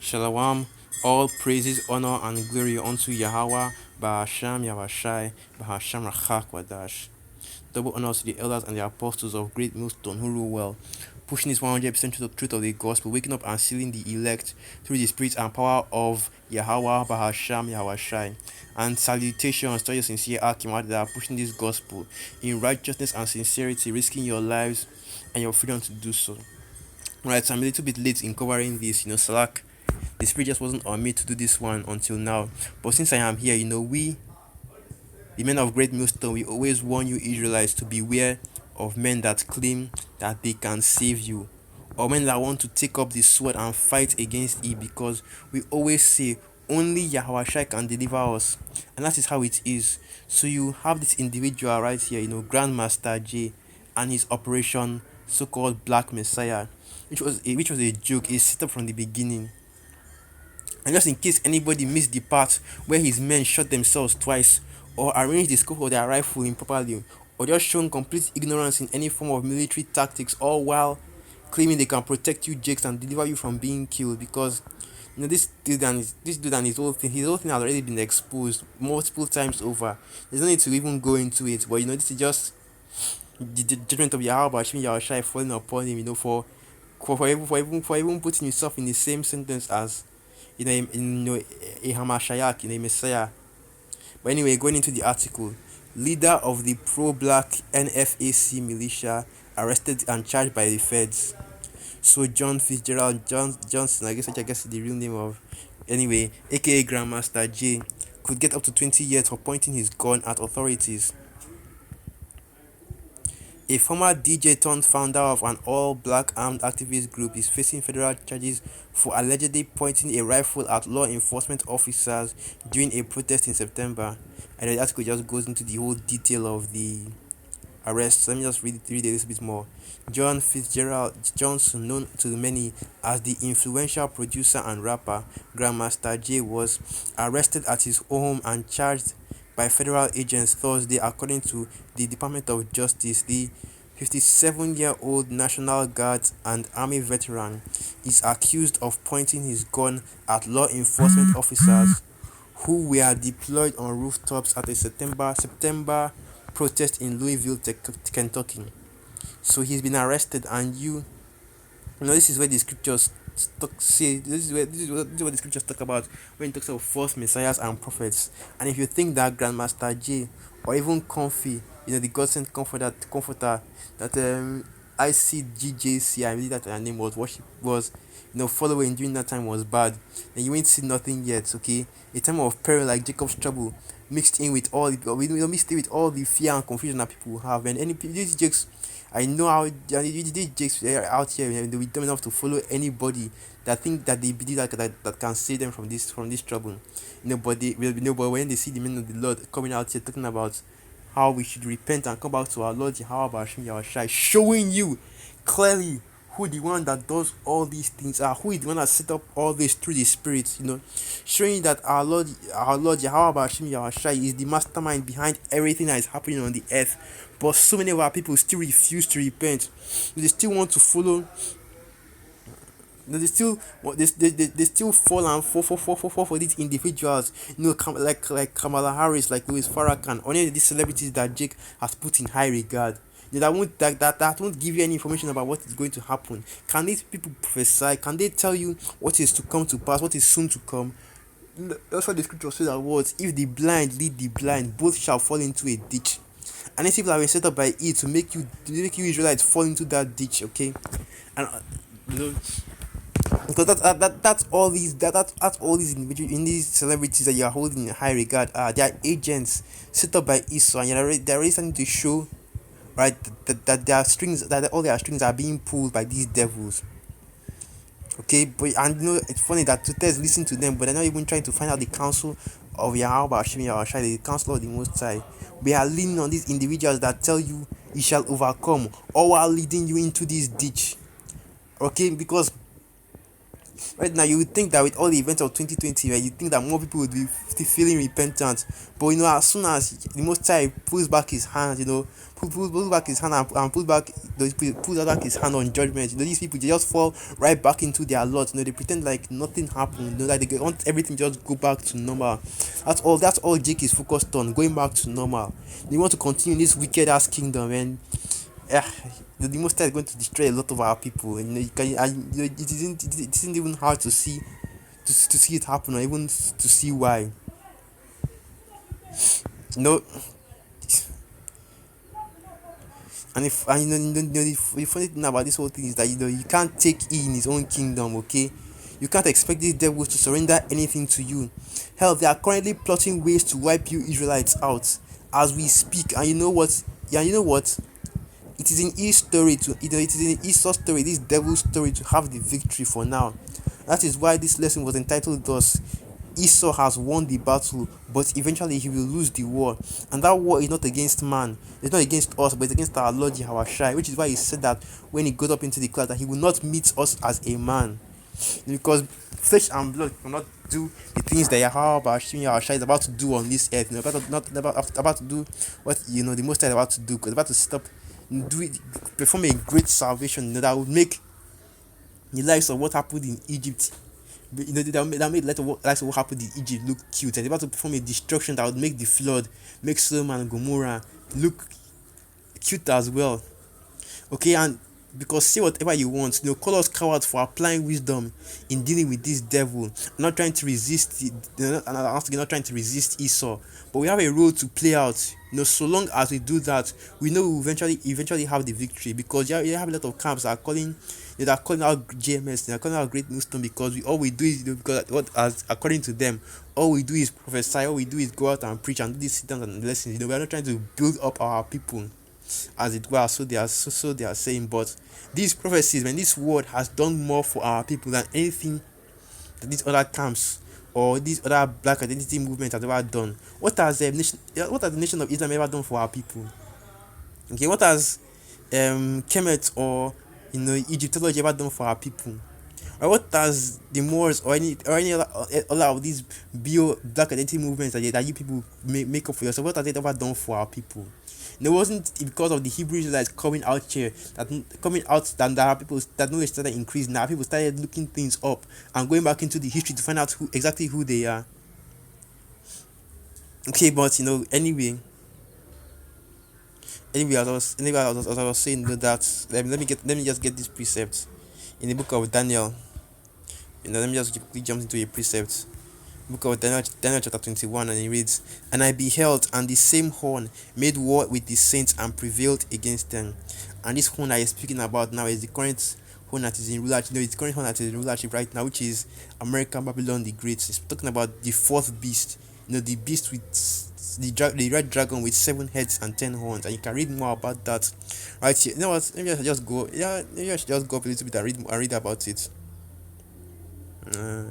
Shalom, all praises, honor, and glory unto Yahweh, Bahasham Yahweh Bahasham Rachak Wadash. Double honors to the elders and the apostles of Great Millstone who rule well, pushing this 100% to the truth of the gospel, waking up and sealing the elect through the spirit and power of Yahweh, Bahasham Yahweh. And salutations to your sincere Akim that are pushing this gospel in righteousness and sincerity, risking your lives and your freedom to do so. Right, so I'm a little bit late in covering this, Slack. The spirit just wasn't on me to do this one until now. But since I am here, we, the men of Great Millstone, we always warn you Israelites to beware of men that claim that they can save you, or men that want to take up the sword and fight against it, because we always say only Yahweh Shai can deliver us, and that is how it is. So you have this individual right here, Grandmaster J, and his operation so-called Black Messiah, which was a joke, a setup from the beginning. And just in case anybody missed the part where his men shot themselves twice, or arranged the scope of their rifle improperly, or just shown complete ignorance in any form of military tactics, all while claiming they can protect you, Jakes, and deliver you from being killed, because this dude and his whole thing has already been exposed multiple times over. There's no need to even go into it, but this is just the judgment of Yahweh Hashem Yahushai falling upon him, for even putting himself in the same sentence as a Hamashiach, a Messiah. But anyway, going into the article, leader of the pro-black NFAC militia arrested and charged by the feds. So John Fitzgerald Johnson, I guess is the real name of, anyway, aka Grandmaster J, could get up to 20 years for pointing his gun at authorities. A former DJ turned founder of an all-black armed activist group is facing federal charges for allegedly pointing a rifle at law enforcement officers during a protest in September. And the article just goes into the whole detail of the arrest. So let me just read a little bit more. John Fitzgerald Johnson, known to many as the influential producer and rapper Grandmaster J, was arrested at his home and charged by federal agents Thursday, according to the Department of Justice. The 57-year-old National Guard and Army veteran is accused of pointing his gun at law enforcement officers who were deployed on rooftops at a September protest in Louisville, Kentucky. So he's been arrested, and this is where the scriptures say this is what the scriptures talk about when it talks about false messiahs and prophets. And if you think that Grandmaster J, or even Comfy, the God sent comforter that ICGJC, I believe that her name was, what she was, following during that time was bad, then you ain't seen nothing yet. Okay, a time of peril like Jacob's trouble mixed in with all the, mixed in with all the fear and confusion that people have, and these jakes, I know how these jakes are out here, and they'll be dumb enough to follow anybody that think that they believe that can save them from this trouble. But when they see the men of the Lord coming out here talking about how we should repent and come back to our Lord Yahweh Hashem Yahushai, showing you clearly who the one that does all these things are, who is the one that set up all this through the Spirit, showing that our Lord Yahweh Hashem Yahushai is the mastermind behind everything that is happening on the earth. But so many of our people still refuse to repent. They still want to follow. They still fall and fall for these individuals, like Kamala Harris, like Louis Farrakhan, or any of these celebrities that Jake has put in high regard. That won't give you any information about what is going to happen. Can these people prophesy? Can they tell you what is to come to pass, what is soon to come? That's what the scripture says, that words, if the blind lead the blind, both shall fall into a ditch. And these people have been set up by it to make you Israelites fall into that ditch, okay? And you know, because that's all these individuals in these celebrities that you are holding in high regard are, they are agents set up by Esau, and they're already starting to show, right, that their strings, that all their strings are being pulled by these devils. Okay, but and it's funny that Tutors listen to them, but they're not even trying to find out the counsel of Yahweh Hashem Yahushai, the counsel of the Most High. We are leaning on these individuals that tell you you shall overcome, all while leading you into this ditch. Okay, because Right now, you would think that with all the events of 2020, right, you think that more people would be feeling repentant. But as soon as the Most High pulls back his hand, pulls back his hand and pulls back his hand on judgment, these people, they just fall right back into their lot. They pretend like nothing happened. Like they want everything to just go back to normal. That's all Jake is focused on, going back to normal. They want to continue in this wicked ass kingdom, and yeah, the Most High is going to destroy a lot of our people. It isn't even hard to see to see it happen, or even to see why. No, and if and the funny thing about this whole thing is that you can't take it in his own kingdom. Okay, you can't expect these devils to surrender anything to you. Hell, they are currently plotting ways to wipe you Israelites out as we speak. And you know what? Yeah, you know what? It is in his story to it is in Esau's story, this devil's story, to have the victory for now. That is why this lesson was entitled thus: Esau has won the battle, but eventually he will lose the war. And that war is not against man, it's not against us, but it's against our Lord Yahushua, which is why he said that when he got up into the cloud, that he will not meet us as a man. Because flesh and blood cannot do the things that Yahushua is about to do on this earth. About to do what the Most High is about to do. Because about to stop, do it, perform a great salvation, that would make the lives of what happened in Egypt, that made lives of what happened in Egypt look cute. And about to perform a destruction that would make the flood, make Sodom and Gomorrah look cute as well. Okay, and because say whatever you want, call us cowards for applying wisdom in dealing with this devil, not trying to resist it, not trying to resist Esau. But we have a role to play out. So long as we do that, we know we eventually have the victory. Because you have a lot of camps that are calling, that are calling out GMS, they are calling out Great Millstone, because all we do is, because as according to them, all we do is prophesy, all we do is go out and preach and do these sit-downs and lessons. We are not trying to build up our people, as it were. So they are saying. But these prophecies, when this word has done more for our people than anything that these other camps or these other black identity movements have ever done. What has the nation of Islam ever done for our people? Okay, what has Kemet or Egyptology ever done for our people? Or what has the Moors or any other of these black identity movements that you people make up for yourself, what has it ever done for our people? It wasn't because of the Hebrew Israelites coming out here that our people, that knowledge started increasing. Now people started looking things up and going back into the history to find out exactly who they are. Okay, but anyway, as I was saying, that let me just get this precept in the book of Daniel. Let me just quickly jump into a precept. Book of Daniel chapter 21, and it reads, "And I beheld, and the same horn made war with the saints and prevailed against them." And this horn I am speaking about now is the current horn that is in rulership. It's the current horn that is in rulership right now, which is American Babylon the Great. It's talking about the fourth beast. The beast with the red dragon with 7 heads and 10 horns. And you can read more about that right here. You know what? Maybe I should just go. Yeah, maybe I should just go up a little bit and read about it. Uh,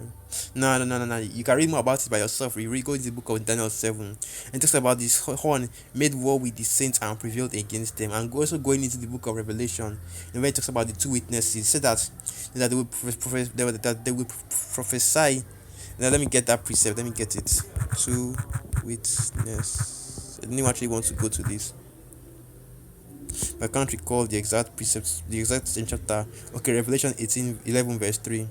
no, no, no, no, no. You can read more about it by yourself. You read, go to the book of Daniel 7, and talks about this horn made war with the saints and prevailed against them. And also going into the book of Revelation, and when it talks about the two witnesses, it said that they will prophesy. Now let me get that precept. Let me get it. Two witness. I didn't actually want to go to this. I can't recall the exact precepts, the exact chapter. Okay, Revelation 18:11 verse 3.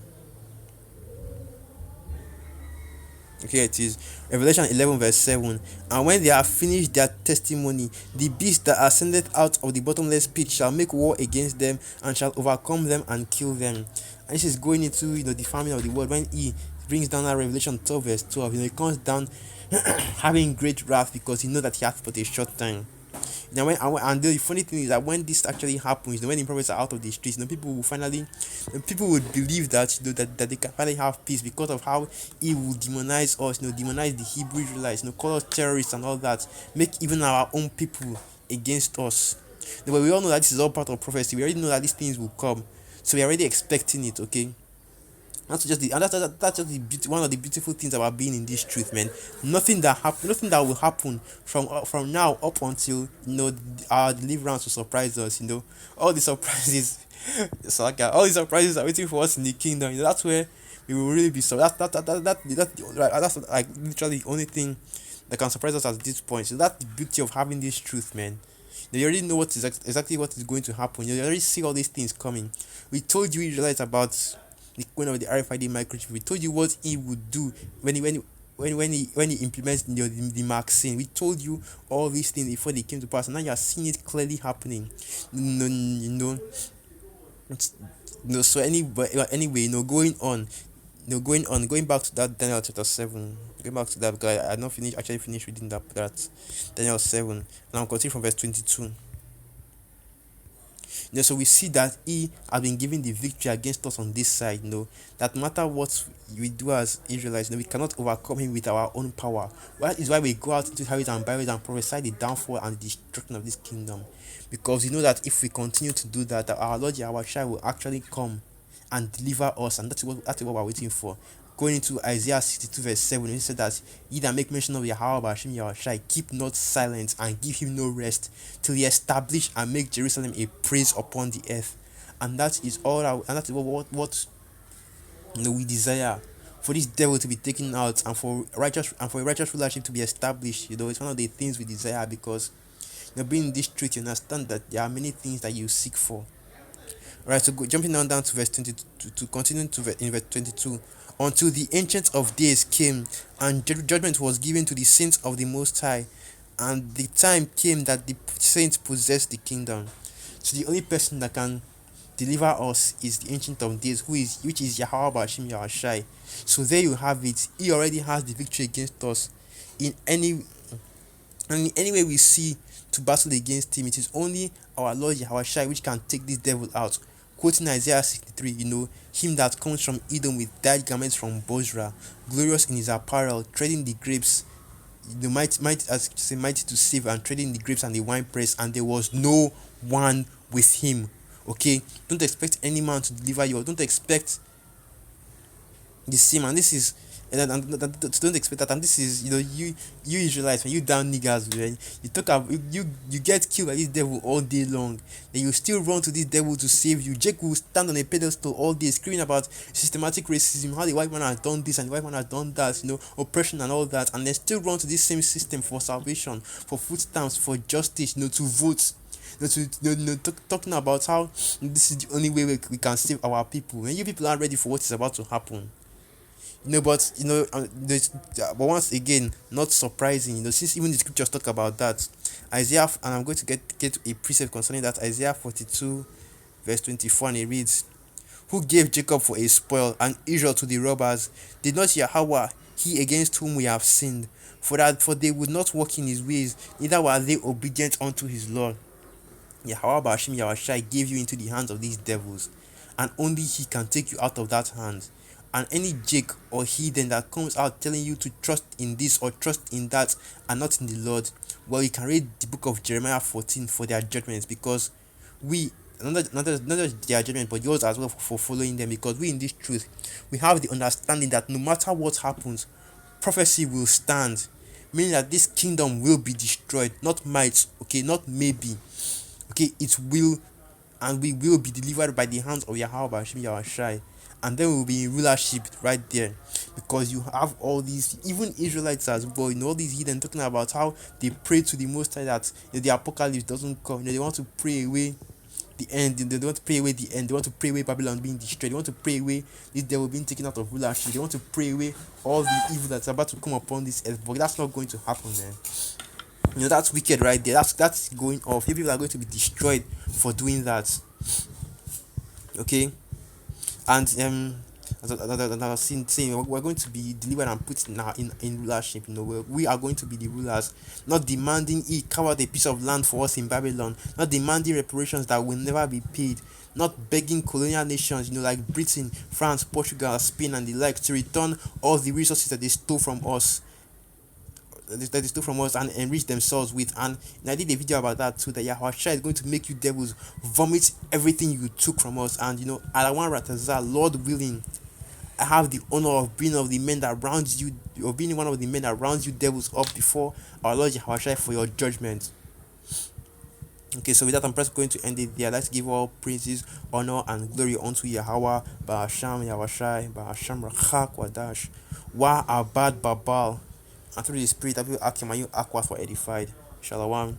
Okay, it is Revelation 11 verse 7. "And when they have finished their testimony, the beast that ascended out of the bottomless pit shall make war against them and shall overcome them and kill them." And this is going into the famine of the world. When he brings down that Revelation 12 verse 12, he comes down having great wrath, because he knows that he has but a short time. And the funny thing is that when this actually happens, when the prophets are out of the streets, people would believe that that they can finally have peace, because of how he will demonize us, demonize the Hebrew Israelites, call us terrorists and all that, make even our own people against us. But we all know that this is all part of prophecy. We already know that these things will come, so we're already expecting it. Okay. That's just one of the beautiful things about being in this truth, man. Nothing that will happen from now up until our deliverance will surprise us. All the surprises, all the surprises are waiting for us in the kingdom. That's where We will really be so. That's the only, right, that's like literally the only thing that can surprise us at this point. So that's the beauty of having this truth, man. You already know what is exactly what is going to happen. You already see all these things coming. We told you Israelites about the going of the RFID microchip. We told you what he would do when he implements the vaccine. We told you all these things before they came to pass, and now you are seeing it clearly happening. No, it's, so anyway, going back to that Daniel chapter 7, going back to that because I not finished actually finished reading that Daniel 7, and I'll continue from verse 22. So we see that he has been given the victory against us on this side. That no matter what we do as Israelites, we cannot overcome him with our own power. That is why we go out into highways and byways and prophesy the downfall and the destruction of this kingdom. Because you know that if we continue to do that, our Lord Yahushua will actually come and deliver us, and that's what we're waiting for. Going into Isaiah 62 verse 7, he said that ye that make mention of Yahweh Hashem Yahushua keep not silent and give him no rest till he establish and make Jerusalem a praise upon the earth. And that is all and that is what we desire, for this devil to be taken out and for a righteous rulership to be established. It's one of the things we desire, because being in this truth, you understand that there are many things that you seek for. Right, so jumping down to verse 22, to continue in verse 22. Until the ancient of days came, and judgment was given to the saints of the Most High, and the time came that the saints possessed the kingdom. So the only person that can deliver us is the ancient of days, which is Yahweh Bashim Yahushai. So there you have it. He already has the victory against us. In any way we see to battle against him, it is only our Lord Yahushai which can take this devil out. Quoting Isaiah 63, him that comes from Edom with dyed garments from Bozrah, glorious in his apparel, treading the grapes, the mighty to save, and treading the grapes and the winepress, and there was no one with him. Okay, don't expect any man to deliver you. Don't expect the same, and this is don't expect that. And this is you Israelites, when you down niggas, when you talk about you get killed by this devil all day long, then you still run to this devil to save you. Jake will stand on a pedestal all day screaming about systematic racism, how the white man has done this and the white man has done that, oppression and all that, and then still run to this same system for salvation, for food stamps, for justice, to vote. Talking about how this is the only way we can save our people. When you people aren't ready for what is about to happen, but once again, not surprising, since even the scriptures talk about that. Isaiah, and I'm going to get a precept concerning that. Isaiah 42 verse 24, and it reads, who gave Jacob for a spoil and Israel to the robbers? Did not Yahweh, he against whom we have sinned? For they would not walk in his ways, neither were they obedient unto his law. Yahweh Bashim Yahushai gave you into the hands of these devils, and only he can take you out of that hand. And any Jake or heathen that comes out telling you to trust in this or trust in that and not in the Lord, well, you can read the book of Jeremiah 14 for their judgments, because we not just their judgment but yours as well for following them, because we in this truth we have the understanding that no matter what happens, prophecy will stand, meaning that this kingdom will be destroyed, not might, okay, not maybe, okay, it will, and we will be delivered by the hands of Yahweh Bashim Yahushai, and then we will be in rulership right there. Because you have all these, even Israelites as well, all these heathen talking about how they pray to the Most High that the apocalypse doesn't come. They want to pray away the end. They want to pray away the end. They want to pray away Babylon being destroyed. They want to pray away this devil being taken out of rulership. They want to pray away all the evil that's about to come upon this earth. But that's not going to happen, man. That's wicked right there. That's going off. People are going to be destroyed for doing that. Okay. And as I was saying, we're going to be delivered and put in rulership. We are going to be the rulers, not demanding he covered a piece of land for us in Babylon, not demanding reparations that will never be paid, not begging colonial nations, like Britain, France, Portugal, Spain, and the like, to return all the resources that they stole from us. And enrich themselves with. And I did a video about that too, that Yahushua is going to make you devils vomit everything you took from us. And Alawan Ratazar, Lord willing, I have the honor of being one of the men that rounds you devils up before our Lord Yahushua for your judgment. Okay, so with that, I'm first going to end it there. Let's give all praises, honor, and glory unto Yahweh, Bahasham Yahwashai, Bahasham Rachak Wadash, Wa Abad Babal. And through the Spirit, I will ask him, and you aqua for edified. Shalom.